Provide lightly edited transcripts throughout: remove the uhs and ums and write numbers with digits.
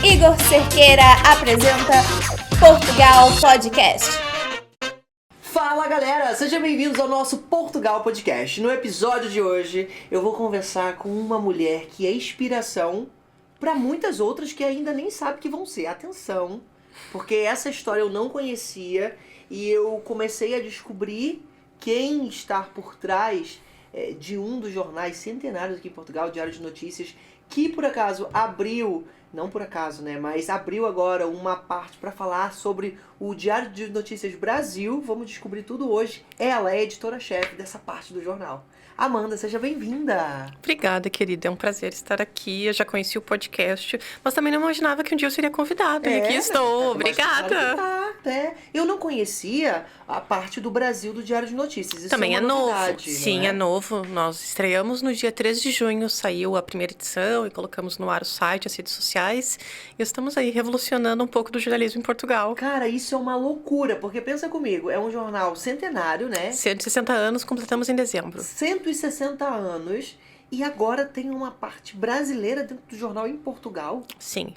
Igor Cerqueira apresenta Portugal Podcast. Fala galera, sejam bem-vindos ao nosso Portugal Podcast. No episódio de hoje eu vou conversar com uma mulher que é inspiração para muitas outras que ainda nem sabem que vão ser. Atenção, porque essa história eu não conhecia e eu comecei a descobrir quem está por trás de um dos jornais centenários aqui em Portugal, o Diário de Notícias, que por acaso abriu, não por acaso, né, mas abriu agora uma parte para falar sobre o Diário de Notícias Brasil. Vamos descobrir tudo hoje. Ela é editora-chefe dessa parte do jornal. Amanda, seja bem-vinda. Obrigada, querida. É um prazer estar aqui. Eu já conheci o podcast, mas também não imaginava que um dia eu seria convidada. E aqui estou. Obrigada. Eu não conhecia a parte do Brasil do Diário de Notícias. Isso também é novo. novidade, Sim, é novo. Nós estreamos no dia 3 de junho. Saiu a primeira edição e colocamos no ar o site, as redes sociais. E estamos aí revolucionando um pouco do jornalismo em Portugal. Cara, isso é uma loucura, porque pensa comigo, é um jornal centenário, né? 160 anos, completamos em dezembro. 160 anos, e agora tem uma parte brasileira dentro do jornal em Portugal. Sim,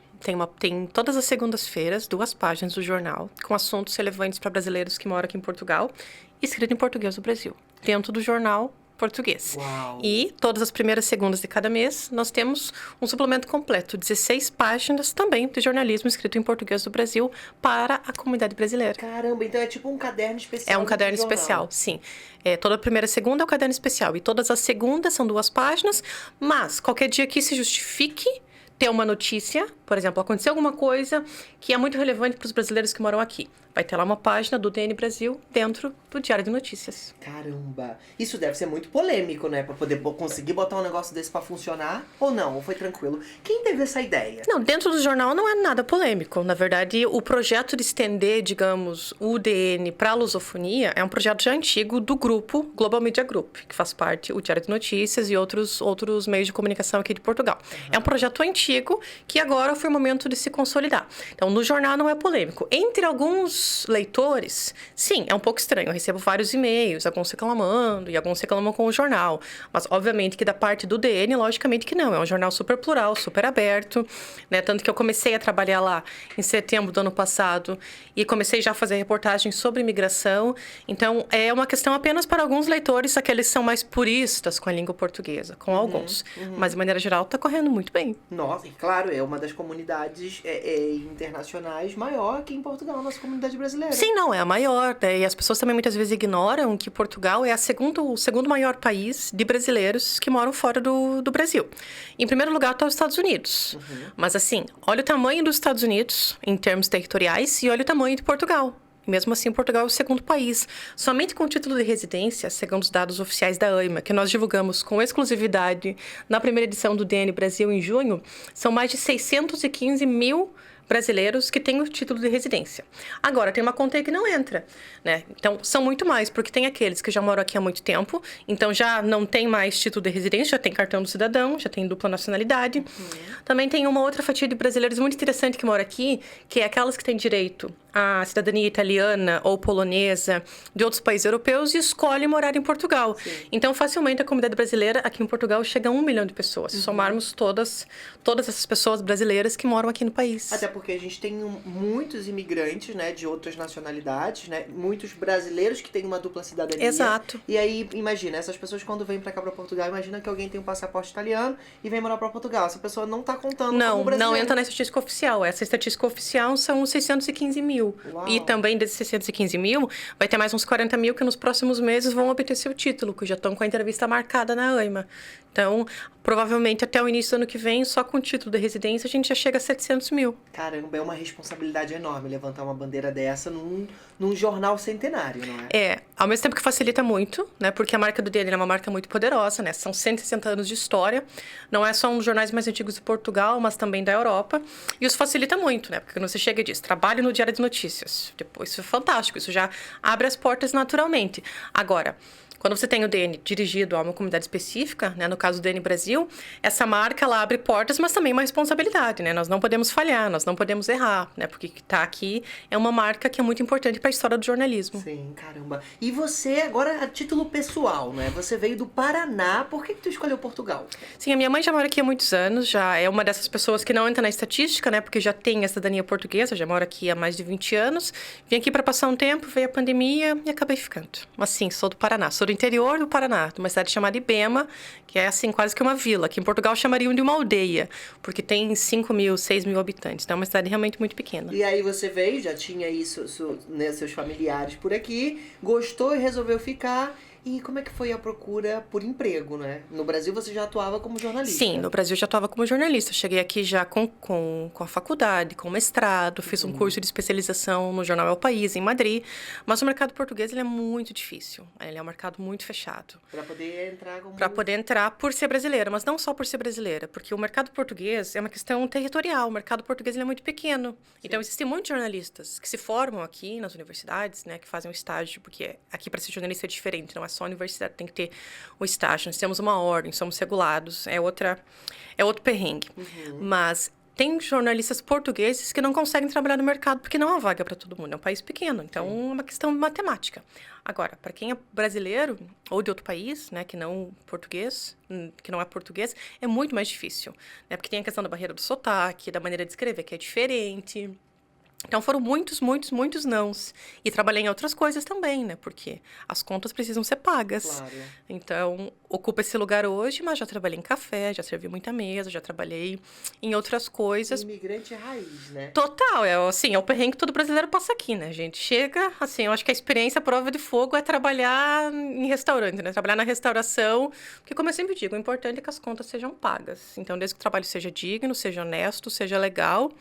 tem todas as segundas-feiras 2 páginas do jornal com assuntos relevantes para brasileiros que moram aqui em Portugal, escrito em português do Brasil, dentro do jornal português. Uau. E todas as primeiras segundas de cada mês, nós temos um suplemento completo, 16 páginas também de jornalismo escrito em português do Brasil para a comunidade brasileira. Caramba, então é tipo um caderno especial. É um caderno especial, sim. Toda a primeira segunda é um caderno especial e todas as segundas são 2 páginas, mas qualquer dia que se justifique ter uma notícia, por exemplo, aconteceu alguma coisa que é muito relevante para os brasileiros que moram aqui. Vai ter lá uma página do DN Brasil dentro do Diário de Notícias. Caramba, isso deve ser muito polêmico, né? Pra poder conseguir botar um negócio desse pra funcionar, ou não? Ou foi tranquilo? Quem teve essa ideia? Não, dentro do jornal não é nada polêmico. Na verdade, o projeto de estender, digamos, o DN para a lusofonia é um projeto já antigo do grupo Global Media Group, que faz parte o Diário de Notícias e outros meios de comunicação aqui de Portugal. Uhum. É um projeto antigo que agora foi o momento de se consolidar. Então, no jornal não é polêmico. Entre alguns leitores, sim, é um pouco estranho. Eu recebo vários e-mails, alguns reclamando e alguns reclamam com o jornal. Mas, obviamente, que da parte do DN, logicamente que não. É um jornal super plural, super aberto, né? Tanto que eu comecei a trabalhar lá em setembro do ano passado e comecei já a fazer reportagens sobre imigração. Então, é uma questão apenas para alguns leitores, aqueles que são mais puristas com a língua portuguesa, com alguns. Mas, de maneira geral, está correndo muito bem. Nossa, e claro, é uma das comunidades internacionais maior aqui em Portugal, nossa comunidade brasileira. Sim, não, é a maior, né? E as pessoas também muitas vezes ignoram que Portugal é o segundo maior país de brasileiros que moram fora do Brasil. Em primeiro lugar está os Estados Unidos. Mas assim, olha o tamanho dos Estados Unidos em termos territoriais e olha o tamanho de Portugal. Mesmo assim, Portugal é o segundo país. Somente com o título de residência, segundo os dados oficiais da AIMA, que nós divulgamos com exclusividade na primeira edição do DN Brasil em junho, são mais de 615 mil brasileiros que têm o título de residência. Agora, tem uma conta aí que não entra, né? Então, são muito mais, porque tem aqueles que já moram aqui há muito tempo, então já não tem mais título de residência, já tem cartão do cidadão, já tem dupla nacionalidade. Também tem uma outra fatia de brasileiros muito interessante que mora aqui, que é aquelas que têm direito à cidadania italiana ou polonesa de outros países europeus e escolhem morar em Portugal. Sim. Então, facilmente, a comunidade brasileira aqui em Portugal chega a 1 milhão de pessoas, se somarmos todas essas pessoas brasileiras que moram aqui no país. Até porque a gente tem muitos imigrantes, né, de outras nacionalidades, né, muitos brasileiros que têm uma dupla cidadania. Exato. E aí, imagina, essas pessoas quando vêm pra cá, pra Portugal, imagina que alguém tem um passaporte italiano e vem morar pra Portugal. Essa pessoa não tá contando como brasileiro. Não entra na estatística oficial. Essa estatística oficial são os 615 mil. Uau. E também desses 615 mil, vai ter mais uns 40 mil que nos próximos meses vão obter seu título, que já estão com a entrevista marcada na AIMA. Então, provavelmente até o início do ano que vem, só com o título de residência, a gente já chega a 700 mil. Caramba, é uma responsabilidade enorme levantar uma bandeira dessa num jornal centenário, não é? Ao mesmo tempo que facilita muito, né? Porque a marca do DN é uma marca muito poderosa, né? São 160 anos de história. Não é só um dos jornais mais antigos de Portugal, mas também da Europa. E isso facilita muito, né? Porque quando você chega e diz, trabalho no Diário de Notícias. Depois, isso é fantástico, isso já abre as portas naturalmente. Agora, quando você tem o DN dirigido a uma comunidade específica, né, no caso do DN Brasil, essa marca, ela abre portas, mas também uma responsabilidade, né? Nós não podemos falhar, nós não podemos errar, né? Porque tá aqui é uma marca que é muito importante para a história do jornalismo. Sim, caramba. E você, agora, a título pessoal, né? Você veio do Paraná, por que tu escolheu Portugal? Sim, a minha mãe já mora aqui há muitos anos, já é uma dessas pessoas que não entra na estatística, né? Porque já tem a cidadania portuguesa, já mora aqui há mais de 20 anos. Vim aqui para passar um tempo, veio a pandemia e acabei ficando. Mas sim, sou do Paraná, sou do interior do Paraná, de uma cidade chamada Ibema, que é assim, quase que uma vila. Aqui em Portugal chamariam de uma aldeia, porque tem 5.000, 6.000 habitantes. Então é uma cidade realmente muito pequena. E aí você veio, já tinha aí né, seus familiares por aqui, gostou e resolveu ficar. E como é que foi a procura por emprego, né? No Brasil você já atuava como jornalista. Sim, no Brasil já atuava como jornalista. Cheguei aqui já com a faculdade, com o mestrado, fiz um curso de especialização no jornal El País, em Madrid. Mas o mercado português ele é muito difícil. Ele é um mercado muito fechado. Para poder entrar como... Para poder entrar por ser brasileira, mas não só por ser brasileira. Porque o mercado português é uma questão territorial. O mercado português ele é muito pequeno. Sim. Então, existem muitos jornalistas que se formam aqui nas universidades, né? Que fazem um estágio, porque aqui para ser jornalista é diferente, não é só a universidade, tem que ter o estágio. Nós temos uma ordem, somos regulados, é outro perrengue. Mas tem jornalistas portugueses que não conseguem trabalhar no mercado porque não há vaga para todo mundo. É um país pequeno, então é uma questão de matemática. Agora, para quem é brasileiro ou de outro país, né, que não é português, é muito mais difícil, né? Porque tem a questão da barreira do sotaque, da maneira de escrever que é diferente. Então, foram muitos nãos. E trabalhei em outras coisas também, né? Porque as contas precisam ser pagas. Claro. Então, ocupo esse lugar hoje, mas já trabalhei em café, já servi muita mesa, já trabalhei em outras coisas. Imigrante raiz, né? Total. É o perrengue que todo brasileiro passa aqui, né, gente? Chega, assim, eu acho que a experiência, a prova de fogo é trabalhar em restaurante, né? Trabalhar na restauração. Porque, como eu sempre digo, o importante é que as contas sejam pagas. Então, desde que o trabalho seja digno, seja honesto, seja legal...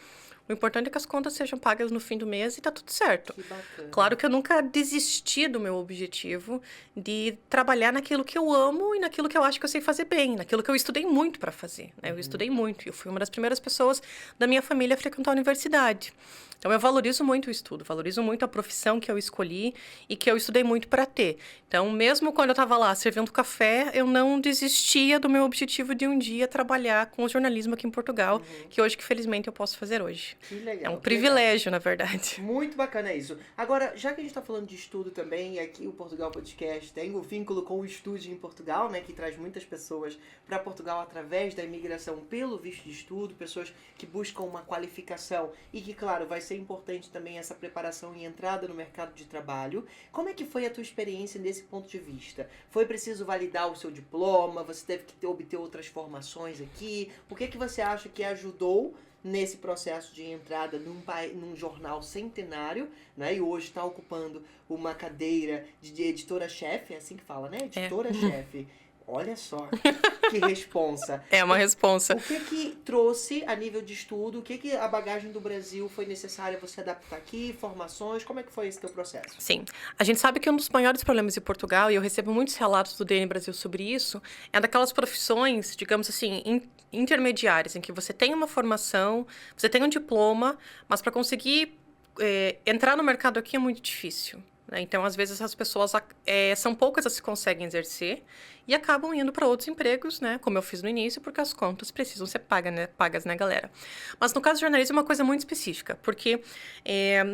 O importante é que as contas sejam pagas no fim do mês e tá tudo certo. Que bacana. Claro que eu nunca desisti do meu objetivo de trabalhar naquilo que eu amo e naquilo que eu acho que eu sei fazer bem, naquilo que eu estudei muito para fazer, né? Eu estudei muito, eu fui uma das primeiras pessoas da minha família a frequentar a universidade. Então, eu valorizo muito o estudo, valorizo muito a profissão que eu escolhi e que eu estudei muito para ter. Então, mesmo quando eu estava lá servindo café, eu não desistia do meu objetivo de um dia trabalhar com o jornalismo aqui em Portugal, que hoje, que felizmente, eu posso fazer hoje. Que legal. É um privilégio, na verdade. Muito bacana isso. Agora, já que a gente está falando de estudo também, e aqui o Portugal Podcast tem o vínculo com o Estude em Portugal, né, que traz muitas pessoas para Portugal através da imigração pelo visto de estudo, pessoas que buscam uma qualificação e que, claro, vai ser importante também essa preparação e entrada no mercado de trabalho. Como é que foi a tua experiência nesse ponto de vista? Foi preciso validar o seu diploma? Você teve que obter outras formações aqui? O que que você acha que ajudou nesse processo de entrada num jornal centenário, né? E hoje está ocupando uma cadeira de editora-chefe, é assim que fala, né? Editora-chefe. Olha só, que responsa. É uma responsa. O que trouxe a nível de estudo? O que a bagagem do Brasil foi necessária você adaptar aqui? Formações? Como é que foi esse teu processo? Sim. A gente sabe que um dos maiores problemas de Portugal, e eu recebo muitos relatos do DN Brasil sobre isso, é daquelas profissões, digamos assim, intermediárias, em que você tem uma formação, você tem um diploma, mas para conseguir entrar no mercado aqui é muito difícil. Então, às vezes, as pessoas são poucas as que conseguem exercer e acabam indo para outros empregos, né? Como eu fiz no início, porque as contas precisam ser pagas, né, galera? Mas, no caso do jornalismo, é uma coisa muito específica, porque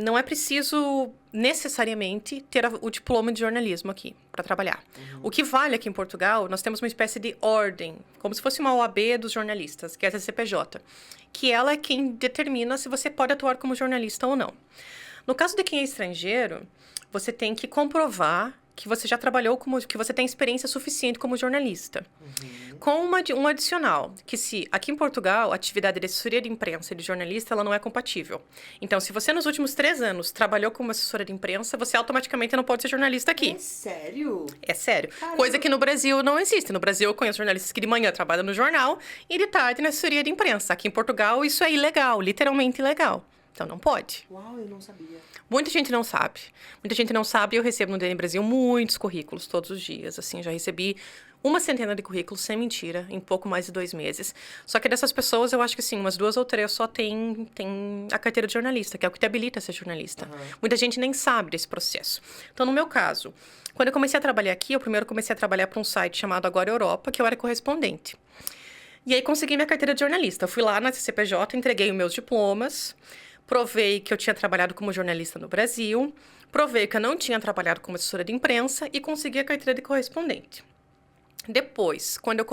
não é preciso necessariamente ter o diploma de jornalismo aqui para trabalhar. O que vale aqui em Portugal, nós temos uma espécie de ordem, como se fosse uma OAB dos jornalistas, que é a CCPJ, que ela é quem determina se você pode atuar como jornalista ou não. No caso de quem é estrangeiro, você tem que comprovar que você já trabalhou que você tem experiência suficiente como jornalista. Com um adicional, que se aqui em Portugal, a atividade de assessoria de imprensa e de jornalista, ela não é compatível. Então, se você nos últimos 3 anos trabalhou como assessora de imprensa, você automaticamente não pode ser jornalista aqui. É sério? É sério. Caramba. Coisa que no Brasil não existe. No Brasil, eu conheço jornalistas que de manhã trabalham no jornal e de tarde na assessoria de imprensa. Aqui em Portugal, isso é ilegal, literalmente ilegal. Então, não pode. Uau, eu não sabia. Muita gente não sabe. Muita gente não sabe e eu recebo no DN Brasil muitos currículos todos os dias. Assim, já recebi uma centena de currículos, sem mentira, em pouco mais de 2 meses. Só que dessas pessoas, eu acho que sim, umas 2 ou 3 só tem a carteira de jornalista, que é o que te habilita a ser jornalista. Muita gente nem sabe desse processo. Então, no meu caso, quando eu comecei a trabalhar aqui, eu primeiro comecei a trabalhar para um site chamado Agora Europa, que eu era correspondente. E aí consegui minha carteira de jornalista. Eu fui lá na CCPJ, entreguei os meus diplomas, provei que eu tinha trabalhado como jornalista no Brasil, provei que eu não tinha trabalhado como assessora de imprensa e consegui a carteira de correspondente. Depois, quando eu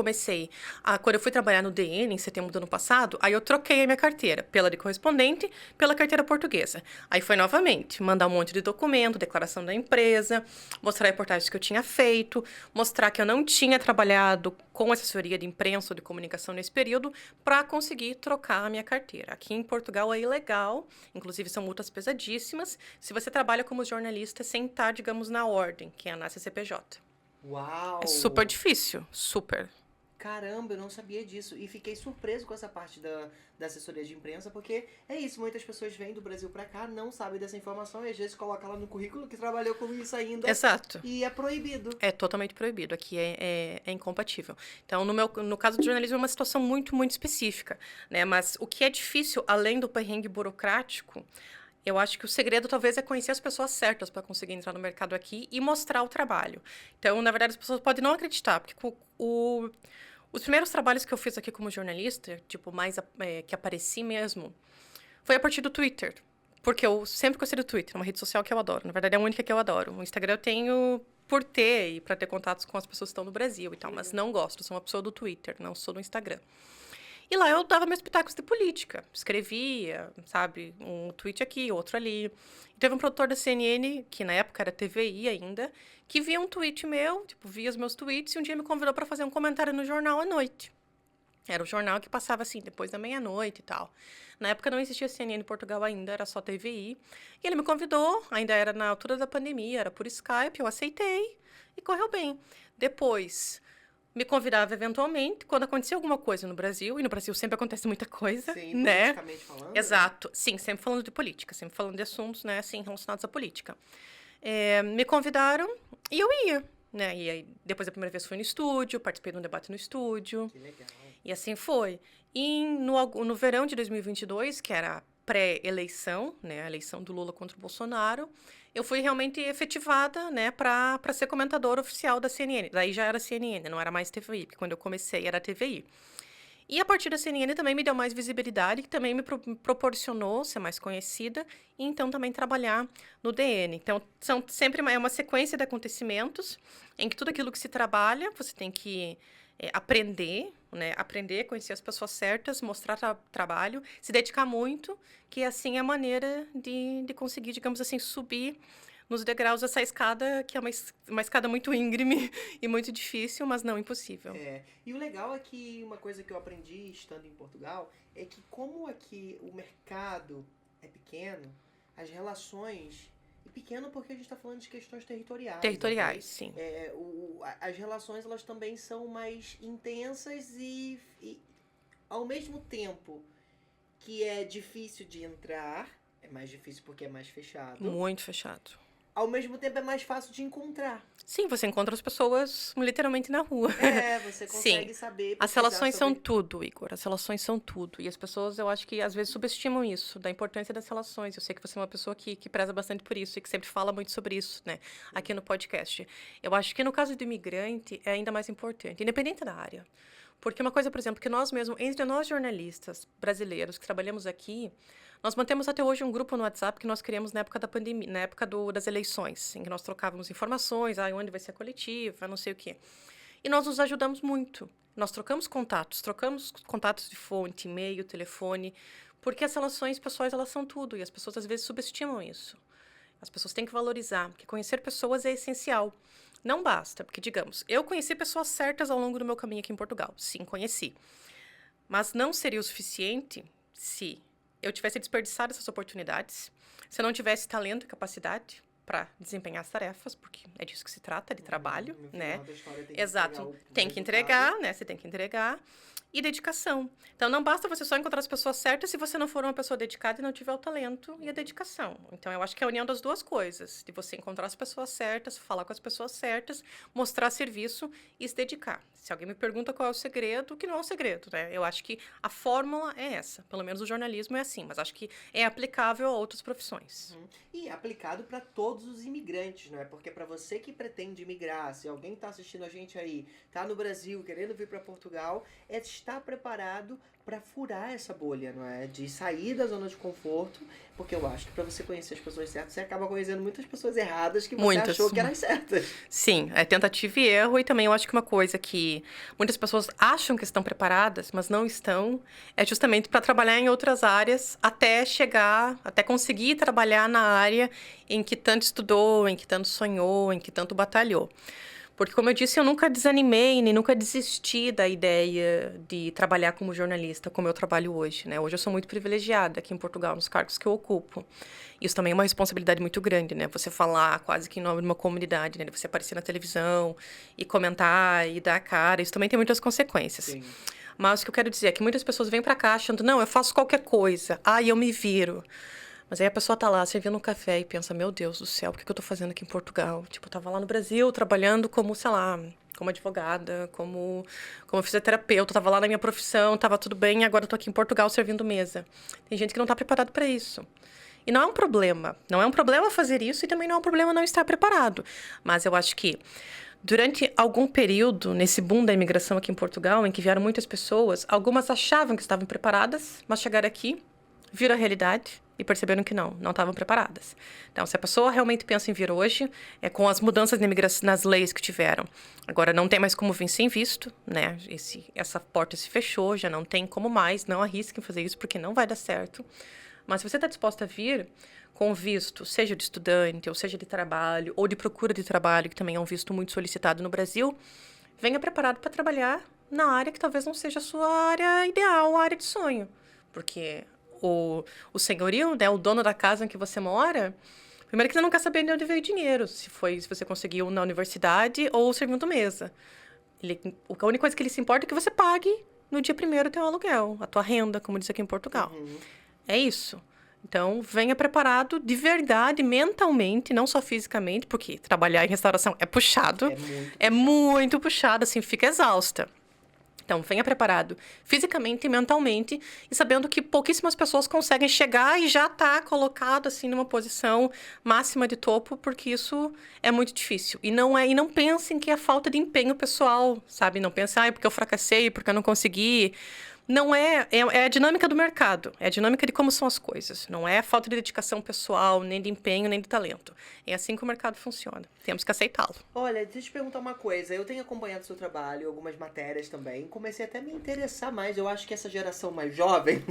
fui trabalhar no DN em setembro do ano passado, aí eu troquei a minha carteira pela de correspondente, pela carteira portuguesa. Aí foi novamente mandar um monte de documento, declaração da empresa, mostrar reportagens que eu tinha feito, mostrar que eu não tinha trabalhado com assessoria de imprensa ou de comunicação nesse período, para conseguir trocar a minha carteira. Aqui em Portugal é ilegal, inclusive são multas pesadíssimas, se você trabalha como jornalista sem estar, digamos, na ordem, que é na CCPJ. Uau! É super difícil, super. Caramba, eu não sabia disso. E fiquei surpreso com essa parte da assessoria de imprensa, porque é isso, muitas pessoas vêm do Brasil pra cá, não sabem dessa informação e às vezes colocam lá no currículo que trabalhou com isso ainda. Exato. E é proibido. É totalmente proibido. Aqui é incompatível. Então, no caso do jornalismo, é uma situação muito, muito específica, né? Mas o que é difícil, além do perrengue burocrático, eu acho que o segredo talvez é conhecer as pessoas certas para conseguir entrar no mercado aqui e mostrar o trabalho. Então, na verdade, as pessoas podem não acreditar, porque os primeiros trabalhos que eu fiz aqui como jornalista, tipo, que apareci mesmo, foi a partir do Twitter. Porque eu sempre gostei do Twitter, é uma rede social que eu adoro. Na verdade, é a única que eu adoro. O Instagram eu tenho por ter e para ter contatos com as pessoas que estão no Brasil e tal, mas não gosto, sou uma pessoa do Twitter, não sou do Instagram. E lá eu dava meus pitacos de política. Escrevia, sabe, um tweet aqui, outro ali. E teve um produtor da CNN, que na época era TVI ainda, que via um tweet meu, tipo, via os meus tweets, e um dia me convidou para fazer um comentário no jornal à noite. Era o jornal que passava, assim, depois da meia-noite e tal. Na época não existia CNN em Portugal ainda, era só TVI. E ele me convidou, ainda era na altura da pandemia, era por Skype, eu aceitei e correu bem. Depois me convidava eventualmente quando acontecia alguma coisa no Brasil, e no Brasil sempre acontece muita coisa, Sim, né? politicamente falando. Exato. Sim, sempre falando de política, sempre falando de assuntos, né, assim, relacionados à política. Me convidaram e eu ia, né? E aí, depois da primeira vez fui no estúdio, participei de um debate no estúdio. Que legal. E assim foi. E no verão de 2022, que era a pré-eleição, né, a eleição do Lula contra o Bolsonaro, eu fui realmente efetivada, né, para ser comentadora oficial da CNN. Daí já era CNN, não era mais TVI, porque quando eu comecei era TVI. E a partir da CNN também me deu mais visibilidade, que também me proporcionou ser mais conhecida, e então também trabalhar no DN. Então, sempre uma sequência de acontecimentos em que tudo aquilo que se trabalha, você tem que aprender, né? Aprender, conhecer as pessoas certas, mostrar trabalho, se dedicar muito, que assim é a maneira de conseguir, digamos assim, subir nos degraus dessa escada, que é uma escada muito íngreme e muito difícil, mas não impossível. E o legal é que uma coisa que eu aprendi estando em Portugal é que como aqui o mercado é pequeno, as relações... E pequeno porque a gente está falando de questões territoriais. Territoriais, sim. As relações, elas também são mais intensas e ao mesmo tempo que é difícil de entrar, é mais difícil porque é mais fechado. Muito fechado. Ao mesmo tempo é mais fácil de encontrar. Sim, você encontra as pessoas literalmente na rua. Você consegue Sim. saber. As relações são tudo, Igor. As relações são tudo. E as pessoas, eu acho que às vezes subestimam isso, da importância das relações. Eu sei que você é uma pessoa que preza bastante por isso e que sempre fala muito sobre isso, né? Aqui no podcast. Eu acho que no caso do imigrante é ainda mais importante, independente da área. Porque uma coisa, por exemplo, que nós mesmos, entre nós jornalistas brasileiros que trabalhamos aqui, nós mantemos até hoje um grupo no WhatsApp que nós criamos na época da pandemia, na época das eleições, em que nós trocávamos informações, onde vai ser a coletiva, não sei o quê. E nós nos ajudamos muito. Nós trocamos contatos de fonte, e-mail, telefone, porque as relações pessoais, elas são tudo, e as pessoas às vezes subestimam isso. As pessoas têm que valorizar, porque conhecer pessoas é essencial. Não basta, porque, digamos, eu conheci pessoas certas ao longo do meu caminho aqui em Portugal. Sim, conheci. Mas não seria o suficiente se eu tivesse desperdiçado essas oportunidades, se eu não tivesse talento e capacidade para desempenhar as tarefas, porque é disso que se trata, de trabalho, né? Exato. Tem que entregar, né? Você tem que entregar. e dedicação. Então, não basta você só encontrar as pessoas certas se você não for uma pessoa dedicada e não tiver o talento e a dedicação. Então, eu acho que é a união das duas coisas, de você encontrar as pessoas certas, falar com as pessoas certas, mostrar serviço e se dedicar. Se alguém me pergunta qual é o segredo, que não é um segredo, né? Eu acho que a fórmula é essa. Pelo menos o jornalismo é assim, mas acho que é aplicável a outras profissões. E aplicado para todos os imigrantes, né? Porque para você que pretende imigrar, se alguém está assistindo a gente aí, tá no Brasil, querendo vir para Portugal, é estar preparado para furar essa bolha, não é? De sair da zona de conforto, porque eu acho que para você conhecer as pessoas certas, você acaba conhecendo muitas pessoas erradas que você achou que eram certas. Sim, é tentativa e erro, e também eu acho que uma coisa que muitas pessoas acham que estão preparadas, mas não estão, é justamente para trabalhar em outras áreas até chegar, até conseguir trabalhar na área em que tanto estudou, em que tanto sonhou, em que tanto batalhou. Porque, como eu disse, eu nunca desanimei, nem nunca desisti da ideia de trabalhar como jornalista, como eu trabalho hoje, né? Hoje eu sou muito privilegiada aqui em Portugal, nos cargos que eu ocupo. Isso também é uma responsabilidade muito grande, né? Você falar quase que em nome de uma comunidade, né? Você aparecer na televisão e comentar e dar a cara, isso também tem muitas consequências. Sim. Mas o que eu quero dizer é que muitas pessoas vêm pra cá achando, não, eu faço qualquer coisa, eu me viro. Mas aí a pessoa tá lá servindo um café e pensa, meu Deus do céu, o que eu tô fazendo aqui em Portugal? Tipo, eu tava lá no Brasil trabalhando como, sei lá, como advogada, como fisioterapeuta, tava lá na minha profissão, tava tudo bem, e agora eu tô aqui em Portugal servindo mesa. Tem gente que não tá preparado para isso. E não é um problema. Não é um problema fazer isso e também não é um problema não estar preparado. Mas eu acho que durante algum período, nesse boom da imigração aqui em Portugal, em que vieram muitas pessoas, algumas achavam que estavam preparadas, mas chegaram aqui, viram a realidade e perceberam que não estavam preparadas. Então, se a pessoa realmente pensa em vir hoje, com as mudanças na imigração, nas leis que tiveram, agora não tem mais como vir sem visto, né? Essa porta se fechou, já não tem como mais, não arrisquem fazer isso porque não vai dar certo. Mas se você está disposta a vir com visto, seja de estudante, ou seja de trabalho, ou de procura de trabalho, que também é um visto muito solicitado no Brasil, venha preparado para trabalhar na área que talvez não seja a sua área ideal, a área de sonho. Porque o senhorio, né, o dono da casa em que você mora, primeiro que ele não quer saber de onde veio o dinheiro, se você conseguiu na universidade ou servindo mesa. A única coisa que ele se importa é que você pague no dia primeiro o teu aluguel, a tua renda, como diz aqui em Portugal. É isso. Então, venha preparado de verdade, mentalmente, não só fisicamente, porque trabalhar em restauração é puxado. É muito puxado, assim, fica exausta. Então, venha preparado fisicamente e mentalmente e sabendo que pouquíssimas pessoas conseguem chegar e já estar colocado, assim, numa posição máxima de topo, porque isso é muito difícil. E não pensem que é falta de empenho pessoal, sabe? Não pensem, porque eu fracassei, porque eu não consegui. Não é a dinâmica do mercado, é a dinâmica de como são as coisas. Não é falta de dedicação pessoal, nem de empenho, nem de talento. É assim que o mercado funciona. Temos que aceitá-lo. Olha, deixa eu te perguntar uma coisa. Eu tenho acompanhado seu trabalho, algumas matérias também. Comecei até a me interessar mais. Eu acho que essa geração mais jovem,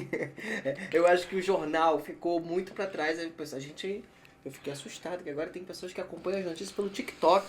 eu acho que o jornal ficou muito pra trás. Eu fiquei assustado, que agora tem pessoas que acompanham as notícias pelo TikTok.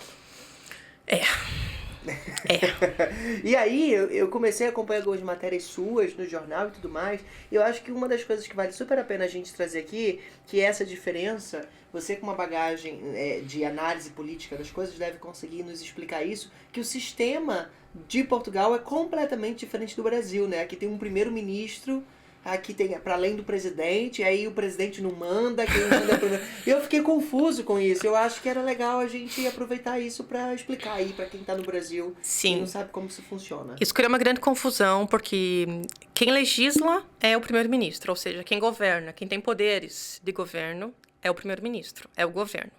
E aí, eu comecei a acompanhar algumas matérias suas no jornal e tudo mais. E eu acho que uma das coisas que vale super a pena a gente trazer aqui, que é essa diferença, você com uma bagagem de análise política das coisas deve conseguir nos explicar isso, que o sistema de Portugal é completamente diferente do Brasil, né? Aqui tem um primeiro-ministro, aqui tem, para além do presidente, aí o presidente não manda, quem manda... Eu fiquei confuso com isso. Eu acho que era legal a gente aproveitar isso para explicar aí para quem tá no Brasil. Sim. E não sabe como isso funciona. Isso cria uma grande confusão, porque quem legisla é o primeiro-ministro, ou seja, quem governa, quem tem poderes de governo é o primeiro-ministro, é o governo.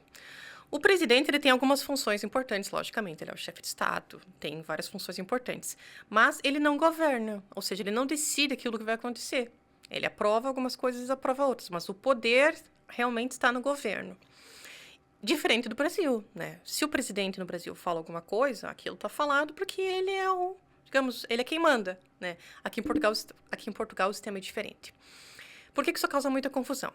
O presidente, ele tem algumas funções importantes, logicamente, ele é o chefe de Estado, tem várias funções importantes, mas ele não governa, ou seja, ele não decide aquilo que vai acontecer. Ele aprova algumas coisas e desaprova outras, mas o poder realmente está no governo. Diferente do Brasil, né? Se o presidente no Brasil fala alguma coisa, aquilo está falado porque ele é ele é quem manda, né? Aqui em Portugal o sistema é diferente. Por que isso causa muita confusão?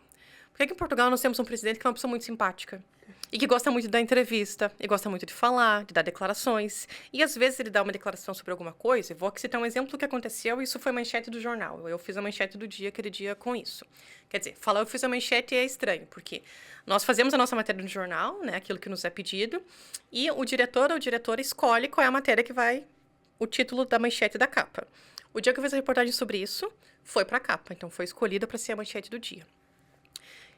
Porque aqui em Portugal nós temos um presidente que é uma pessoa muito simpática e que gosta muito de dar entrevista, e gosta muito de falar, de dar declarações. E às vezes ele dá uma declaração sobre alguma coisa, vou aqui citar um exemplo do que aconteceu, e isso foi manchete do jornal. Eu fiz a manchete do dia, aquele dia, com isso. Quer dizer, falar eu fiz a manchete é estranho, porque nós fazemos a nossa matéria no jornal, né, aquilo que nos é pedido, e o diretor ou diretora escolhe qual é a matéria que vai, o título da manchete da capa. O dia que eu fiz a reportagem sobre isso, foi para a capa. Então, foi escolhida para ser a manchete do dia.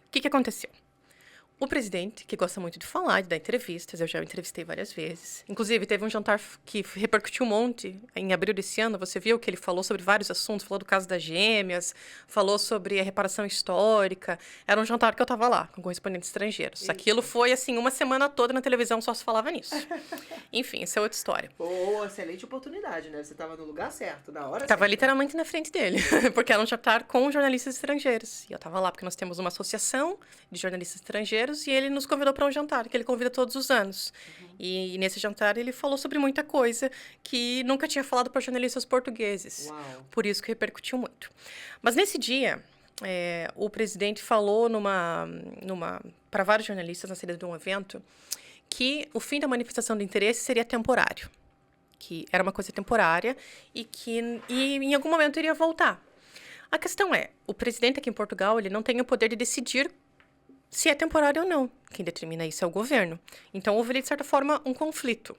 O que aconteceu? O presidente, que gosta muito de falar, de dar entrevistas, eu já o entrevistei várias vezes. Inclusive, teve um jantar que repercutiu um monte em abril desse ano. Você viu que ele falou sobre vários assuntos, falou do caso das gêmeas, falou sobre a reparação histórica. Era um jantar que eu estava lá, com correspondentes estrangeiros. Isso. Aquilo foi, assim, uma semana toda na televisão, só se falava nisso. Enfim, essa é outra história. Excelente oportunidade, né? Você estava no lugar certo, na hora certa. Estava literalmente na frente dele, porque era um jantar com jornalistas estrangeiros. E eu estava lá porque nós temos uma associação de jornalistas estrangeiros e ele nos convidou para um jantar, que ele convida todos os anos. E nesse jantar ele falou sobre muita coisa que nunca tinha falado para jornalistas portugueses. Uau. Por isso que repercutiu muito. Mas nesse dia, o presidente falou para vários jornalistas na saída de um evento que o fim da manifestação de interesse seria temporário. Que era uma coisa temporária e que em algum momento iria voltar. A questão é, o presidente aqui em Portugal, ele não tem o poder de decidir se é temporário ou não. Quem determina isso é o governo. Então, houve ali, de certa forma, um conflito.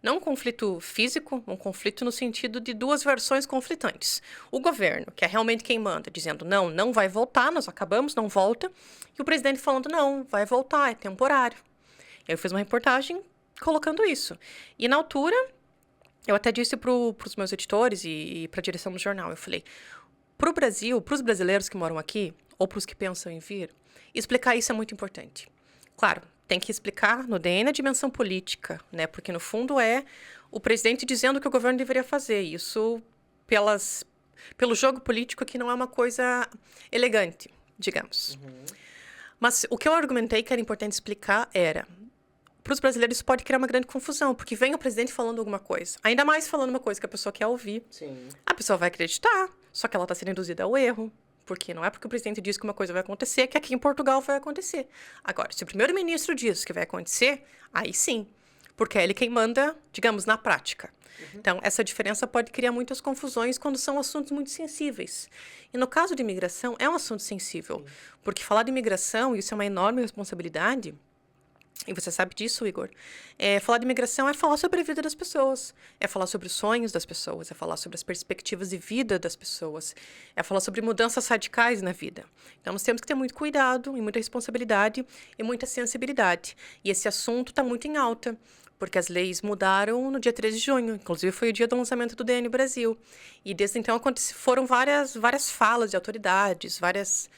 Não um conflito físico, um conflito no sentido de duas versões conflitantes. O governo, que é realmente quem manda, dizendo, não vai voltar, nós acabamos, não volta. E o presidente falando, não, vai voltar, é temporário. Eu fiz uma reportagem colocando isso. E, na altura, eu até disse para os meus editores e para a direção do jornal, eu falei, para o Brasil, para os brasileiros que moram aqui, ou para os que pensam em vir, explicar isso é muito importante. Claro, tem que explicar no DN a dimensão política, né? Porque, no fundo, é o presidente dizendo o que o governo deveria fazer. Isso, pelo jogo político, que não é uma coisa elegante, digamos. Mas o que eu argumentei que era importante explicar era, para os brasileiros isso pode criar uma grande confusão, porque vem o presidente falando alguma coisa, ainda mais falando uma coisa que a pessoa quer ouvir. Sim. A pessoa vai acreditar, só que ela está sendo induzida ao erro. Porque não é porque o presidente diz que uma coisa vai acontecer que aqui em Portugal vai acontecer. Agora, se o primeiro-ministro diz que vai acontecer, aí sim. Porque é ele quem manda, digamos, na prática. Então, essa diferença pode criar muitas confusões quando são assuntos muito sensíveis. E no caso de imigração, é um assunto sensível. Porque falar de imigração, isso é uma enorme responsabilidade. E você sabe disso, Igor. Falar de imigração é falar sobre a vida das pessoas. É falar sobre os sonhos das pessoas. É falar sobre as perspectivas de vida das pessoas. É falar sobre mudanças radicais na vida. Então, nós temos que ter muito cuidado e muita responsabilidade e muita sensibilidade. E esse assunto está muito em alta, porque as leis mudaram no dia 13 de junho. Inclusive, foi o dia do lançamento do DN Brasil. E desde então, foram várias falas de autoridades, várias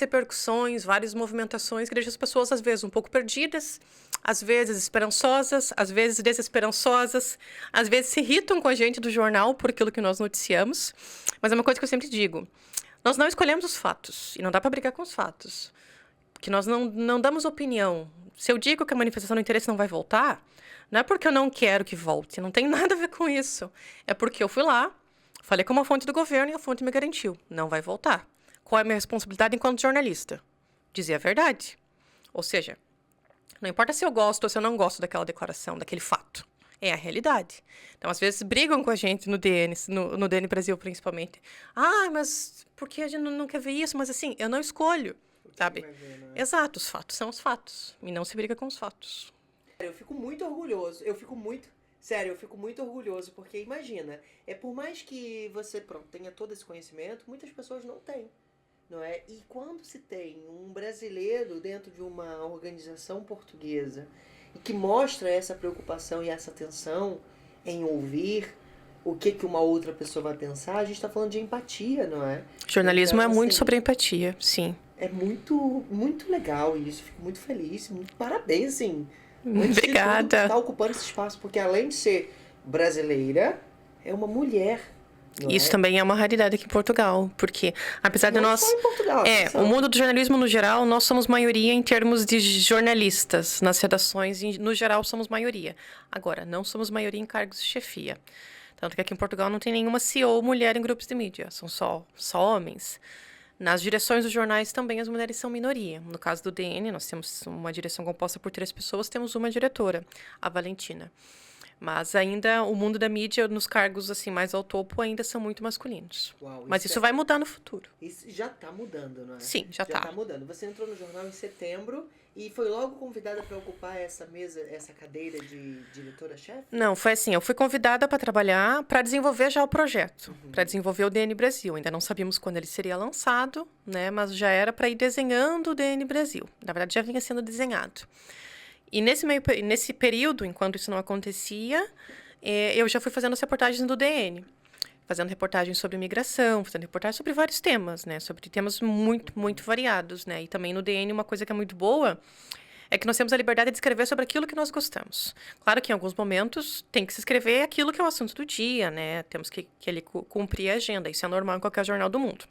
repercussões, várias movimentações que deixam as pessoas, às vezes, um pouco perdidas, às vezes esperançosas, às vezes desesperançosas, às vezes se irritam com a gente do jornal por aquilo que nós noticiamos. Mas é uma coisa que eu sempre digo, nós não escolhemos os fatos, e não dá para brigar com os fatos, porque nós não damos opinião. Se eu digo que a manifestação do interesse não vai voltar, não é porque eu não quero que volte, não tem nada a ver com isso. É porque eu fui lá, falei com uma fonte do governo e a fonte me garantiu, não vai voltar. Qual é a minha responsabilidade enquanto jornalista? Dizer a verdade. Ou seja, não importa se eu gosto ou se eu não gosto daquela declaração, daquele fato. É a realidade. Então, às vezes, brigam com a gente no DN, no DN Brasil, principalmente. Mas por que a gente não quer ver isso? Mas, assim, eu não escolho, sabe? Ver, né? Exato, os fatos são os fatos. E não se briga com os fatos. Eu fico muito orgulhoso. Sério, eu fico muito orgulhoso, porque imagina, por mais que você, tenha todo esse conhecimento, muitas pessoas não têm. Não é? E quando se tem um brasileiro dentro de uma organização portuguesa e que mostra essa preocupação e essa atenção em ouvir o que uma outra pessoa vai pensar, a gente está falando de empatia, não é? Jornalismo então, é muito assim, sobre empatia, sim. É muito, muito legal isso. Fico muito feliz. Muito parabéns, assim. Obrigada. Está ocupando esse espaço, porque além de ser brasileira, é uma mulher. Isso também é uma raridade aqui em Portugal, porque apesar de nós... Só em Portugal, o mundo do jornalismo no geral, nós somos maioria em termos de jornalistas nas redações, no geral somos maioria. Agora, não somos maioria em cargos de chefia. Tanto que aqui em Portugal não tem nenhuma CEO mulher em grupos de mídia, são só homens. Nas direções dos jornais também as mulheres são minoria. No caso do DN, nós temos uma direção composta por 3 pessoas, temos uma diretora, a Valentina. Mas ainda o mundo da mídia, nos cargos assim mais ao topo, ainda são muito masculinos. Uau, Mas isso vai mudar no futuro. Isso já tá mudando, não é? Sim, já Já tá. tá mudando. Você entrou no jornal em setembro e foi logo convidada para ocupar essa mesa, essa cadeira de diretora-chefe? Não, foi assim, eu fui convidada para trabalhar, para desenvolver já o projeto, para desenvolver o DN Brasil. Ainda não sabíamos quando ele seria lançado, né, mas já era para ir desenhando o DN Brasil. Na verdade, já vinha sendo desenhado. E nesse período, enquanto isso não acontecia, eu já fui fazendo as reportagens do DN. Fazendo reportagens sobre imigração, fazendo reportagens sobre vários temas, né? Sobre temas muito, muito variados, né? E também no DN uma coisa que é muito boa é que nós temos a liberdade de escrever sobre aquilo que nós gostamos. Claro que em alguns momentos tem que se escrever aquilo que é o assunto do dia, né? Temos que ele cumprir a agenda. Isso é normal em qualquer jornal do mundo.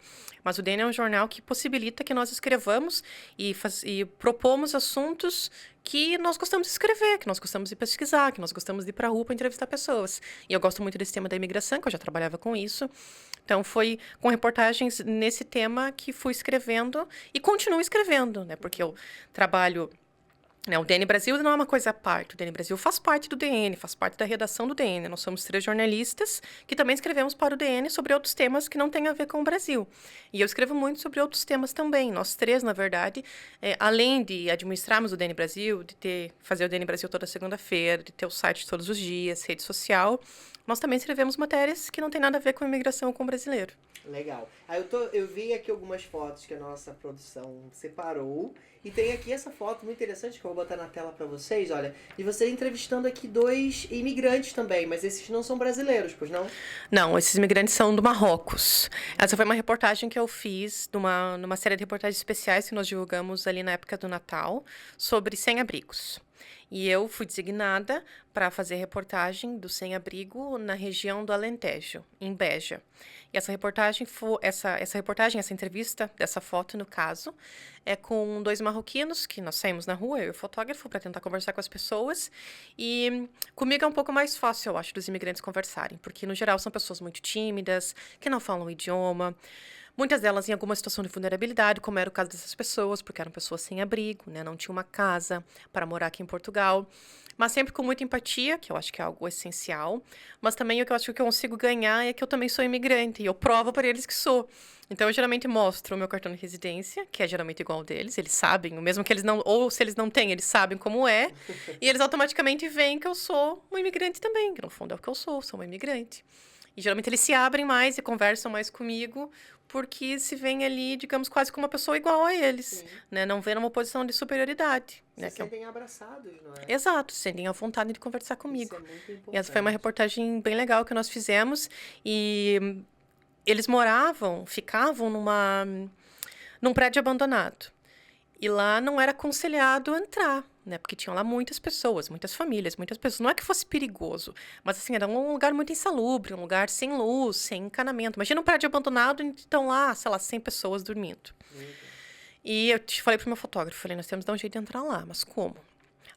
Mas o DN é um jornal que possibilita que nós escrevamos e propomos assuntos que nós gostamos de escrever, que nós gostamos de pesquisar, que nós gostamos de ir para a rua para entrevistar pessoas. E eu gosto muito desse tema da imigração, que eu já trabalhava com isso. Então, foi com reportagens nesse tema que fui escrevendo e continuo escrevendo, né? Porque eu trabalho... O DN Brasil não é uma coisa à parte. O DN Brasil faz parte do DN, faz parte da redação do DN. Nós somos 3 jornalistas que também escrevemos para o DN sobre outros temas que não têm a ver com o Brasil. E eu escrevo muito sobre outros temas também. Nós 3, na verdade, além de administrarmos o DN Brasil, de fazer o DN Brasil toda segunda-feira, de ter o site todos os dias, rede social, nós também escrevemos matérias que não têm nada a ver com a imigração com o brasileiro. Legal. Aí eu vi aqui algumas fotos que a nossa produção separou. E tem aqui essa foto muito interessante que eu vou botar na tela pra vocês, olha. De você entrevistando aqui 2 imigrantes também, mas esses não são brasileiros, pois não? Não, esses imigrantes são do Marrocos. Essa foi uma reportagem que eu fiz numa série de reportagens especiais que nós divulgamos ali na época do Natal, sobre sem-abrigos. E eu fui designada para fazer reportagem do sem-abrigo na região do Alentejo, em Beja. E essa entrevista, dessa foto no caso, é com 2 marroquinos que nós saímos na rua, eu e o fotógrafo, para tentar conversar com as pessoas. E comigo é um pouco mais fácil, eu acho, dos imigrantes conversarem, porque no geral são pessoas muito tímidas, que não falam o idioma. Muitas delas em alguma situação de vulnerabilidade, como era o caso dessas pessoas, porque eram pessoas sem abrigo, né? Não tinham uma casa para morar aqui em Portugal. Mas sempre com muita empatia, que eu acho que é algo essencial. Mas também o que eu acho que eu consigo ganhar é que eu também sou imigrante. E eu provo para eles que sou. Então, eu geralmente mostro o meu cartão de residência, que é geralmente igual ao deles. Eles sabem, mesmo que eles não... Ou se eles não têm, eles sabem como é. E eles automaticamente veem que eu sou um imigrante também. Que no fundo é o que eu sou uma imigrante. E geralmente eles se abrem mais e conversam mais comigo, porque se veem ali, digamos, quase como uma pessoa igual a eles, né? Não vê numa posição de superioridade. Se sentem abraçados, não é? Exato, se sentem à vontade de conversar comigo. Isso é muito importante. E essa foi uma reportagem bem legal que nós fizemos. E eles ficavam num prédio abandonado. E lá não era aconselhado entrar, né? Porque tinham lá muitas pessoas, muitas famílias, muitas pessoas. Não é que fosse perigoso, mas assim, era um lugar muito insalubre, um lugar sem luz, sem encanamento. Imagina um prédio abandonado e estão lá, sei lá, 100 pessoas dormindo. E eu falei pro meu fotógrafo, falei, nós temos que dar um jeito de entrar lá, mas como?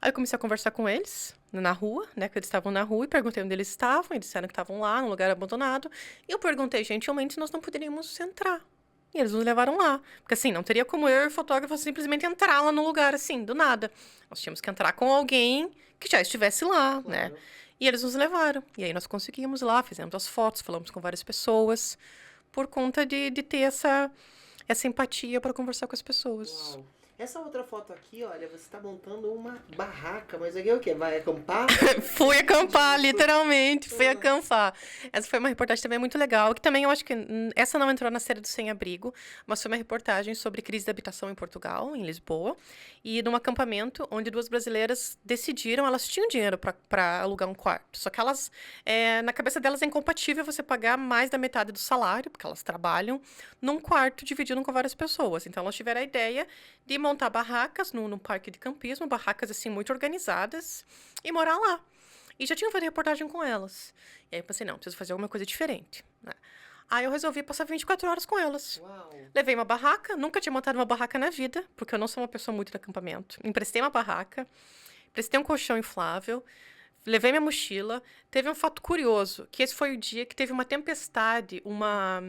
Aí eu comecei a conversar com eles na rua, né? Que eles estavam na rua e perguntei onde eles estavam. Eles disseram que estavam lá, num lugar abandonado. E eu perguntei gentilmente se nós não poderíamos entrar. E eles nos levaram lá. Porque assim, não teria como eu e o fotógrafo simplesmente entrar lá no lugar assim, do nada. Nós tínhamos que entrar com alguém que já estivesse lá, né? E eles nos levaram. E aí nós conseguimos ir lá, fizemos as fotos, falamos com várias pessoas. Por conta de ter essa empatia para conversar com as pessoas. Uau. Essa outra foto aqui, olha, você está montando uma barraca, mas aqui é o quê? Vai acampar? Fui acampar, literalmente, fui acampar. Essa foi uma reportagem também muito legal, que também eu acho que essa não entrou na série do Sem Abrigo, mas foi uma reportagem sobre crise de habitação em Portugal, em Lisboa, e num acampamento onde 2 brasileiras decidiram, elas tinham dinheiro para alugar um quarto, só que elas, na cabeça delas é incompatível você pagar mais da metade do salário, porque elas trabalham, num quarto dividido com várias pessoas. Então elas tiveram a ideia de montar barracas no parque de campismo, barracas assim muito organizadas, e morar lá. E já tinha feito reportagem com elas. E aí eu pensei, não, preciso fazer alguma coisa diferente, né? Aí eu resolvi passar 24 horas com elas. Uau. Levei uma barraca, nunca tinha montado uma barraca na vida, porque eu não sou uma pessoa muito de acampamento. Emprestei uma barraca, emprestei um colchão inflável, levei minha mochila. Teve um fato curioso, que esse foi o dia que teve uma tempestade, uma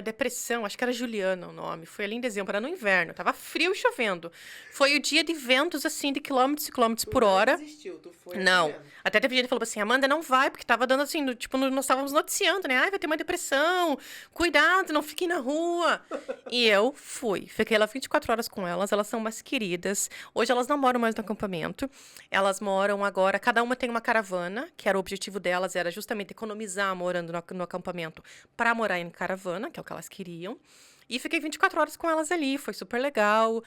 depressão, acho que era Juliana o nome. Foi ali em dezembro, era no inverno, tava frio e chovendo. Foi o dia de ventos, assim, de quilômetros e quilômetros por hora. Tu desistiu, tu foi Não. assim mesmo. Até teve gente que falou assim, Amanda, não vai, porque tava dando assim, nós estávamos noticiando, né? Ai, vai ter uma depressão, cuidado, não fiquem na rua. E eu fui. Fiquei lá 24 horas com elas são umas queridas. Hoje elas não moram mais no acampamento. Elas moram agora, cada uma tem uma caravana, que era o objetivo delas, era justamente economizar morando no acampamento para morar em caravana, que é o que elas queriam. E fiquei 24 horas com elas ali, foi super legal.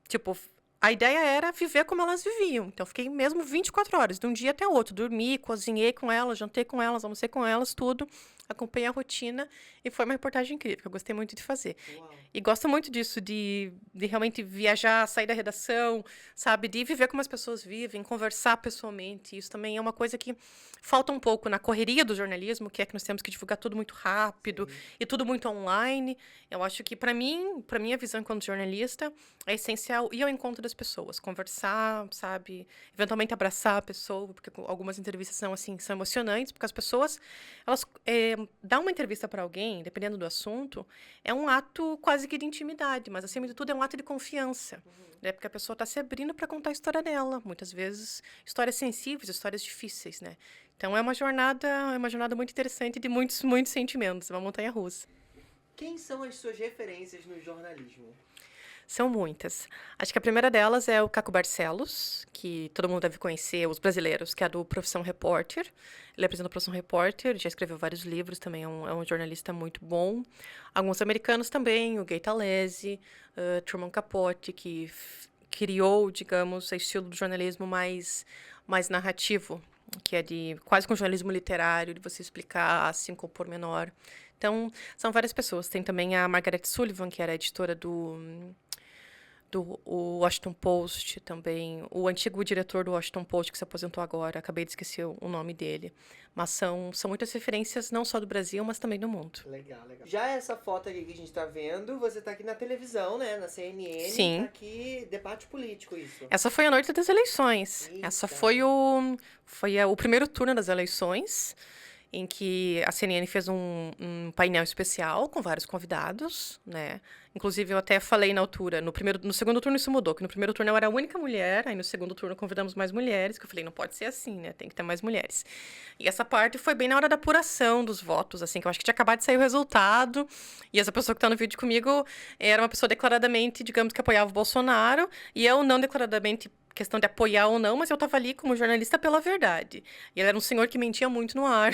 Tipo, a ideia era viver como elas viviam. Então, fiquei mesmo 24 horas, de um dia até o outro. Dormi, cozinhei com elas, jantei com elas, almocei com elas, tudo. Acompanhei a rotina e foi uma reportagem incrível, que eu gostei muito de fazer. Uau. E gosto muito disso, de realmente viajar, sair da redação, sabe? De viver como as pessoas vivem, conversar pessoalmente. Isso também é uma coisa que falta um pouco na correria do jornalismo, que é que nós temos que divulgar tudo muito rápido e tudo muito online. Eu acho que, para minha visão enquanto jornalista, é essencial ir ao encontro das pessoas, conversar, sabe? Eventualmente abraçar a pessoa, porque algumas entrevistas são, assim, são emocionantes, porque as pessoas, elas... dar uma entrevista para alguém, dependendo do assunto, é um ato quase que de intimidade, mas acima de tudo é um ato de confiança, né? Porque a pessoa está se abrindo para contar a história dela, muitas vezes histórias sensíveis, histórias difíceis, né? Então é uma jornada muito interessante de muitos, muitos sentimentos, uma montanha-russa. Quem são as suas referências no jornalismo? São muitas. Acho que a primeira delas é o Caco Barcelos, que todo mundo deve conhecer, os brasileiros, que é do Profissão Repórter. Ele apresenta o Profissão Repórter, já escreveu vários livros, também é um jornalista muito bom. Alguns americanos também, o Gay Talese, Truman Capote, que criou, digamos, esse estilo do jornalismo mais narrativo, que é de quase com jornalismo literário, de você explicar assim com pormenor. Então, são várias pessoas. Tem também a Margaret Sullivan, que era editora do Washington Post também, o antigo diretor do Washington Post, que se aposentou agora, acabei de esquecer o nome dele. Mas são muitas referências, não só do Brasil, mas também do mundo. Legal, legal. Já essa foto aqui que a gente tá vendo, você tá aqui na televisão, né? Na CNN. Sim. Tá aqui, debate político, isso. Essa foi a noite das eleições. Eita. Essa foi o primeiro turno das eleições, em que a CNN fez um painel especial com vários convidados, né? Inclusive, eu até falei na altura, no segundo turno isso mudou, que no primeiro turno eu era a única mulher, aí no segundo turno convidamos mais mulheres, que eu falei, não pode ser assim, né? Tem que ter mais mulheres. E essa parte foi bem na hora da apuração dos votos, assim, que eu acho que tinha acabado de sair o resultado, e essa pessoa que tá no vídeo comigo era uma pessoa declaradamente, digamos, que apoiava o Bolsonaro, e eu não declaradamente questão de apoiar ou não, mas eu estava ali como jornalista pela verdade. E ele era um senhor que mentia muito no ar.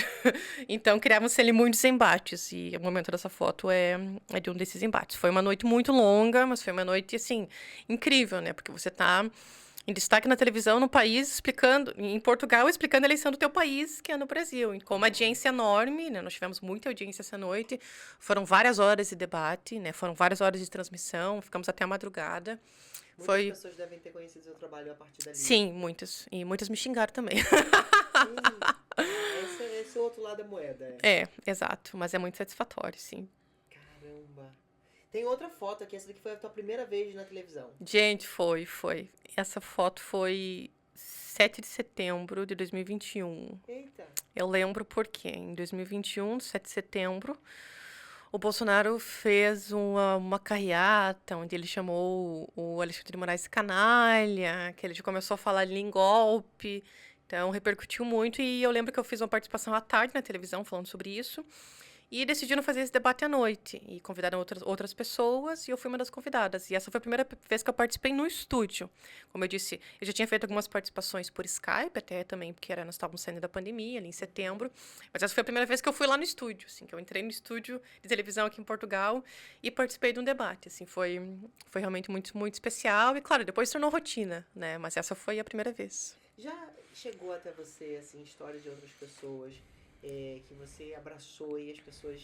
Então, criavam-se ali muitos embates. E o momento dessa foto é de um desses embates. Foi uma noite muito longa, mas foi uma noite, assim, incrível, né? Porque você está em destaque na televisão no país, em Portugal, explicando a eleição do teu país, que é no Brasil. E com uma audiência enorme, né? Nós tivemos muita audiência essa noite. Foram várias horas de debate, né? Foram várias horas de transmissão. Ficamos até a madrugada. Muitas pessoas devem ter conhecido seu trabalho a partir dali. Sim, muitas. E muitas me xingaram também. Esse é o outro lado da moeda. Exato. Mas é muito satisfatório, sim. Caramba. Tem outra foto aqui. Essa daqui foi a tua primeira vez na televisão. Gente, foi. Essa foto foi 7 de setembro de 2021. Eita. Eu lembro porque em 2021, 7 de setembro, o Bolsonaro fez uma carreata onde ele chamou o Alexandre de Moraes de canalha, que ele já começou a falar ali em golpe. Então, repercutiu muito. E eu lembro que eu fiz uma participação à tarde na televisão falando sobre isso. E decidiram fazer esse debate à noite. E convidaram outras pessoas, e eu fui uma das convidadas. E essa foi a primeira vez que eu participei no estúdio. Como eu disse, eu já tinha feito algumas participações por Skype, até também, porque nós estávamos saindo da pandemia, ali em setembro. Mas essa foi a primeira vez que eu fui lá no estúdio, assim, que eu entrei no estúdio de televisão aqui em Portugal e participei de um debate. Assim, foi realmente muito, muito especial. E, claro, depois se tornou rotina, né? Mas essa foi a primeira vez. Já chegou até você, assim, histórias de outras pessoas que você abraçou e as pessoas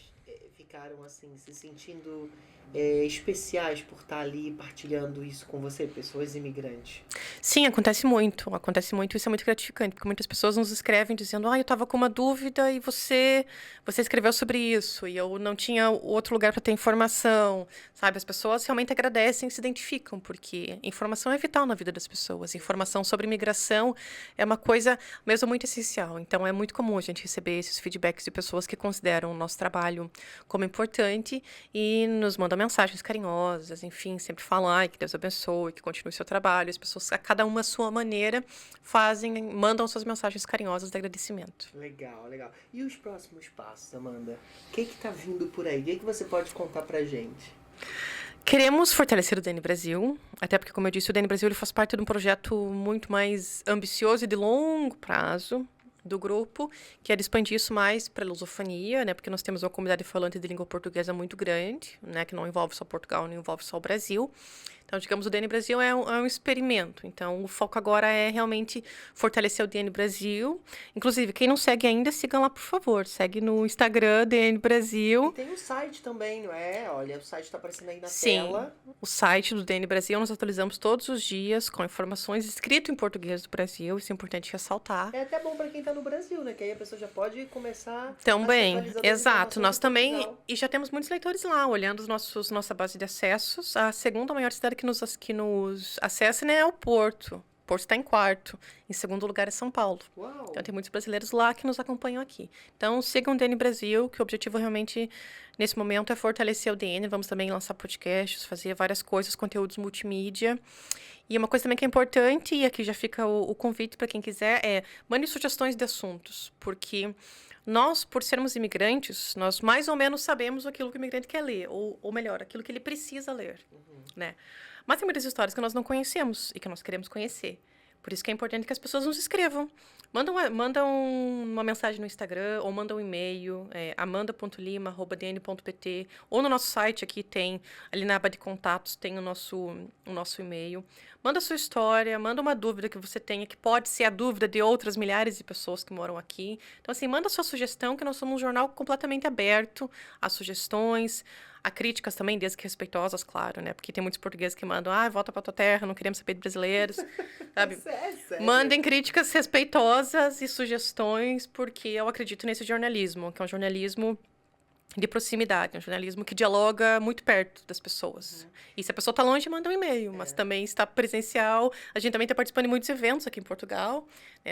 ficaram assim, se sentindo especiais por estar ali partilhando isso com você, pessoas imigrantes? Sim, acontece muito, isso é muito gratificante, porque muitas pessoas nos escrevem dizendo, eu estava com uma dúvida e você escreveu sobre isso, e eu não tinha outro lugar para ter informação, sabe? As pessoas realmente agradecem e se identificam, porque informação é vital na vida das pessoas, informação sobre imigração é uma coisa mesmo muito essencial, então é muito comum a gente receber esses feedbacks de pessoas que consideram o nosso trabalho como importante e nos mandam mensagens carinhosas, enfim, sempre falam, que Deus abençoe, que continue o seu trabalho. As pessoas, a cada uma à sua maneira, mandam suas mensagens carinhosas de agradecimento. Legal, legal. E os próximos passos, Amanda? O que tá vindo por aí? O que você pode contar pra gente? Queremos fortalecer o DN Brasil, até porque, como eu disse, o DN Brasil ele faz parte de um projeto muito mais ambicioso e de longo prazo do grupo, que é de expandir isso mais para a lusofonia, né? Porque nós temos uma comunidade falante de língua portuguesa muito grande, né? Que não envolve só Portugal, não envolve só o Brasil. Então, digamos, o DN Brasil é um experimento. Então, o foco agora é realmente fortalecer o DN Brasil. Inclusive, quem não segue ainda, siga lá, por favor. Segue no Instagram, DN Brasil. E tem o site também, não é? Olha, o site está aparecendo aí na Sim, tela. O site do DN Brasil nós atualizamos todos os dias com informações escritas em português do Brasil. Isso é importante ressaltar. É até bom para quem está no Brasil, né? Que aí a pessoa já pode começar também, a se atualizando exato. Nós também, Portugal. e já temos muitos leitores lá, olhando nossa base de acessos. A segunda maior cidade que nos acessa, né, é o Porto. Porto está em quarto. Em segundo lugar é São Paulo. Uau. Então, tem muitos brasileiros lá que nos acompanham aqui. Então, sigam o DN Brasil, que o objetivo realmente, nesse momento, é fortalecer o DN. Vamos também lançar podcasts, fazer várias coisas, conteúdos multimídia. E uma coisa também que é importante, e aqui já fica o convite para quem quiser, mande sugestões de assuntos. Porque nós, por sermos imigrantes, nós mais ou menos sabemos aquilo que o imigrante quer ler. Ou melhor, aquilo que ele precisa ler, né? Mas tem muitas histórias que nós não conhecemos e que nós queremos conhecer. Por isso que é importante que as pessoas nos escrevam. Mandam uma mensagem no Instagram ou mandam um e-mail, amanda.lima@dn.pt, ou no nosso site aqui tem, ali na aba de contatos, tem o nosso e-mail. Manda a sua história, manda uma dúvida que você tenha, que pode ser a dúvida de outras milhares de pessoas que moram aqui. Então, assim, manda a sua sugestão, que nós somos um jornal completamente aberto a sugestões, a críticas também, desde que respeitosas, claro, né? Porque tem muitos portugueses que mandam, volta pra tua terra, não queremos saber de brasileiros, sabe? Sério? Mandem críticas respeitosas e sugestões, porque eu acredito nesse jornalismo, que é um jornalismo de proximidade, um jornalismo que dialoga muito perto das pessoas. E se a pessoa está longe, manda um e-mail, mas também está presencial. A gente também está participando de muitos eventos aqui em Portugal.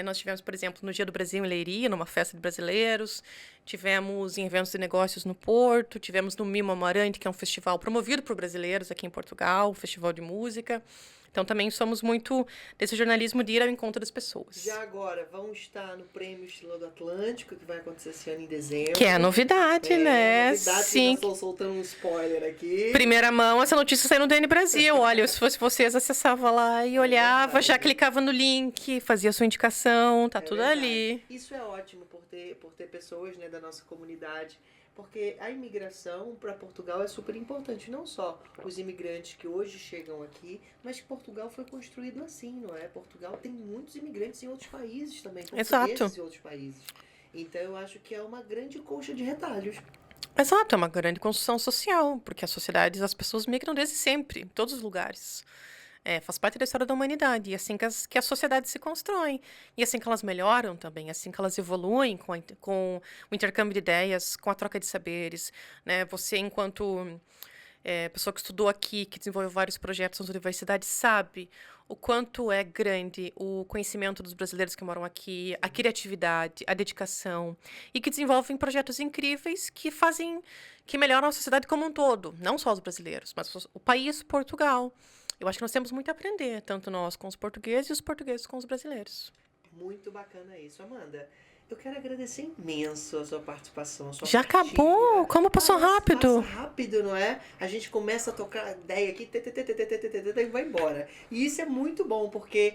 Nós tivemos, por exemplo, no Dia do Brasil em Leiria, numa festa de brasileiros. Tivemos em eventos de negócios no Porto. Tivemos no Mimo Amarante, que é um festival promovido por brasileiros aqui em Portugal, um festival de música. Então, também somos muito desse jornalismo de ir ao encontro das pessoas. Já agora, vão estar no Prêmio Estrela do Atlântico, que vai acontecer esse ano em dezembro. Que é a novidade, né? Novidade, sim. Estou soltando um spoiler aqui. Primeira mão, essa notícia saiu no DN Brasil. Olha, se fosse vocês, acessava lá e olhava, já clicava no link, fazia a sua indicação, tá tudo verdade. ali. Isso é ótimo por ter pessoas, né, da nossa comunidade. Porque a imigração para Portugal é super importante. Não só os imigrantes que hoje chegam aqui, mas que Portugal foi construído assim, não é? Portugal tem muitos imigrantes em outros países também. Portugueses em outros países. Então eu acho que é uma grande colcha de retalhos. Exato, é uma grande construção social, porque as sociedades, as pessoas migram desde sempre, em todos os lugares. Faz parte da história da humanidade, e assim que as sociedades se constroem, e assim que elas melhoram também, assim que elas evoluem com o intercâmbio de ideias, com a troca de saberes, né? Você, enquanto pessoa que estudou aqui, que desenvolveu vários projetos nas universidades, sabe o quanto é grande o conhecimento dos brasileiros que moram aqui, a criatividade, a dedicação, e que desenvolvem projetos incríveis que melhoram a sociedade como um todo, não só os brasileiros, mas o país, Portugal. Eu acho que nós temos muito a aprender, tanto nós com os portugueses e os portugueses com os brasileiros. Muito bacana isso, Amanda. Eu quero agradecer imenso a sua participação, a sua Já partilha. acabou? Como passou rápido? Passa rápido, não é? A gente começa a tocar ideia aqui, e vai embora. E isso é muito bom, porque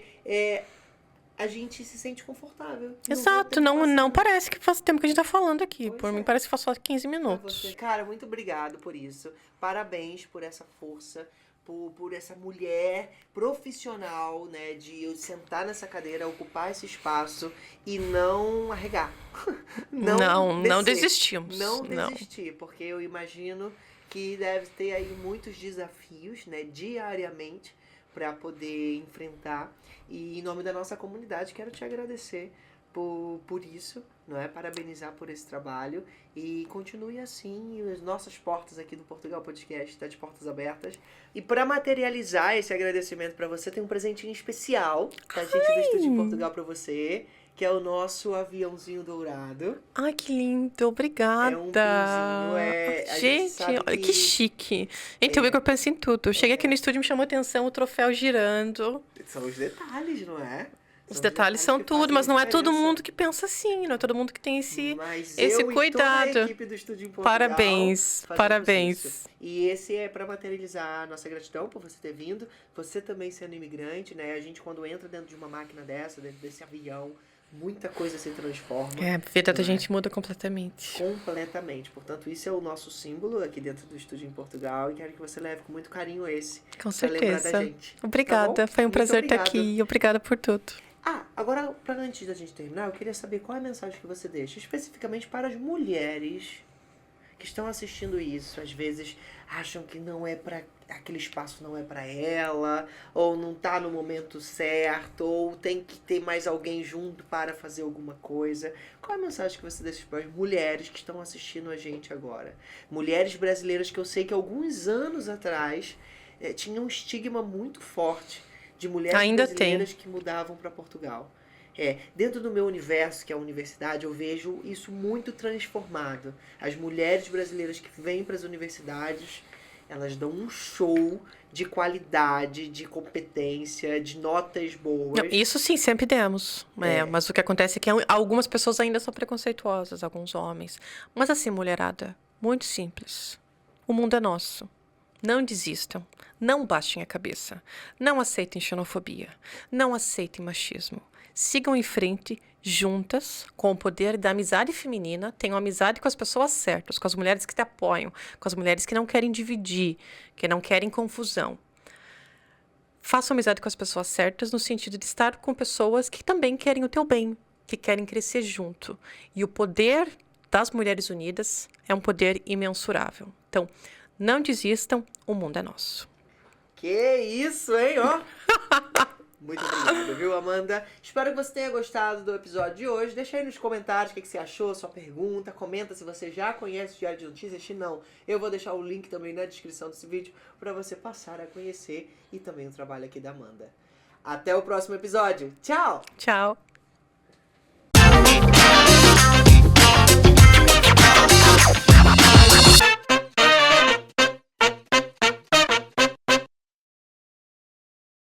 a gente se sente confortável. Exato, não parece que faz tempo que a gente tá falando aqui. Pois Por mim é. parece que faz só 15 Pra minutos. você. Cara, muito obrigado por isso. Parabéns por essa força, por essa mulher profissional, né? De eu sentar nessa cadeira, ocupar esse espaço e não arregar. Não descer. desistimos. Não desistir, porque eu imagino que deve ter aí muitos desafios, né? Diariamente para poder enfrentar. E em nome da nossa comunidade, quero te agradecer por isso, não é? Parabenizar por esse trabalho e continue assim. As nossas portas aqui do Portugal Podcast estão de portas abertas. E para materializar esse agradecimento para você, tem um presentinho especial da gente do Estúdio de Portugal para você, que é o nosso aviãozinho dourado. Ai, que lindo, obrigada. É um pinzinho, a gente Gente, sabe olha que chique. Então, o Igor pensa em tudo. Eu cheguei aqui no estúdio e me chamou a atenção o troféu girando. São os detalhes, não é? Os detalhes são que tudo, fazem mas não é todo diferença. mundo que pensa assim, não é todo mundo que tem esse Mas esse eu cuidado. E toda a equipe do Estúdio em Portugal Parabéns, fazemos parabéns. isso. E esse é para materializar a nossa gratidão por você ter vindo, você também sendo imigrante, né? A gente quando entra dentro de uma máquina dessa, dentro desse avião, muita coisa se transforma. É, a vida da não é? gente muda completamente. Completamente. Portanto, isso é o nosso símbolo aqui dentro do Estúdio em Portugal e quero que você leve com muito carinho esse. Com pra lembrar da certeza. gente. Obrigada, Tá bom? foi um Muito prazer estar obrigado. aqui. Obrigada por tudo. Agora, antes da gente terminar, eu queria saber qual é a mensagem que você deixa, especificamente para as mulheres que estão assistindo isso. Às vezes acham que não é para aquele espaço não é para ela, ou não tá no momento certo, ou tem que ter mais alguém junto para fazer alguma coisa. Qual é a mensagem que você deixa para as mulheres que estão assistindo a gente agora? Mulheres brasileiras que eu sei que alguns anos atrás tinha um estigma muito forte de mulheres Ainda brasileiras que mudavam para Portugal. Dentro do meu universo, que é a universidade, eu vejo isso muito transformado. As mulheres brasileiras que vêm para as universidades, elas dão um show de qualidade, de competência, de notas boas. Não, isso sim, sempre demos. Mas o que acontece é que algumas pessoas ainda são preconceituosas, alguns homens. Mas assim, mulherada, muito simples. O mundo é nosso. Não desistam. Não baixem a cabeça. Não aceitem xenofobia. Não aceitem machismo. Sigam em frente, juntas, com o poder da amizade feminina. Tenham amizade com as pessoas certas, com as mulheres que te apoiam, com as mulheres que não querem dividir, que não querem confusão. Façam amizade com as pessoas certas no sentido de estar com pessoas que também querem o teu bem, que querem crescer junto. E o poder das mulheres unidas é um poder imensurável. Então, não desistam, o mundo é nosso. Que isso, hein, ó? Muito obrigado, viu, Amanda? Espero que você tenha gostado do episódio de hoje. Deixa aí nos comentários o que você achou, sua pergunta. Comenta se você já conhece o Diário de Notícias. Se não, eu vou deixar o link também na descrição desse vídeo para você passar a conhecer e também o trabalho aqui da Amanda. Até o próximo episódio. Tchau! Tchau!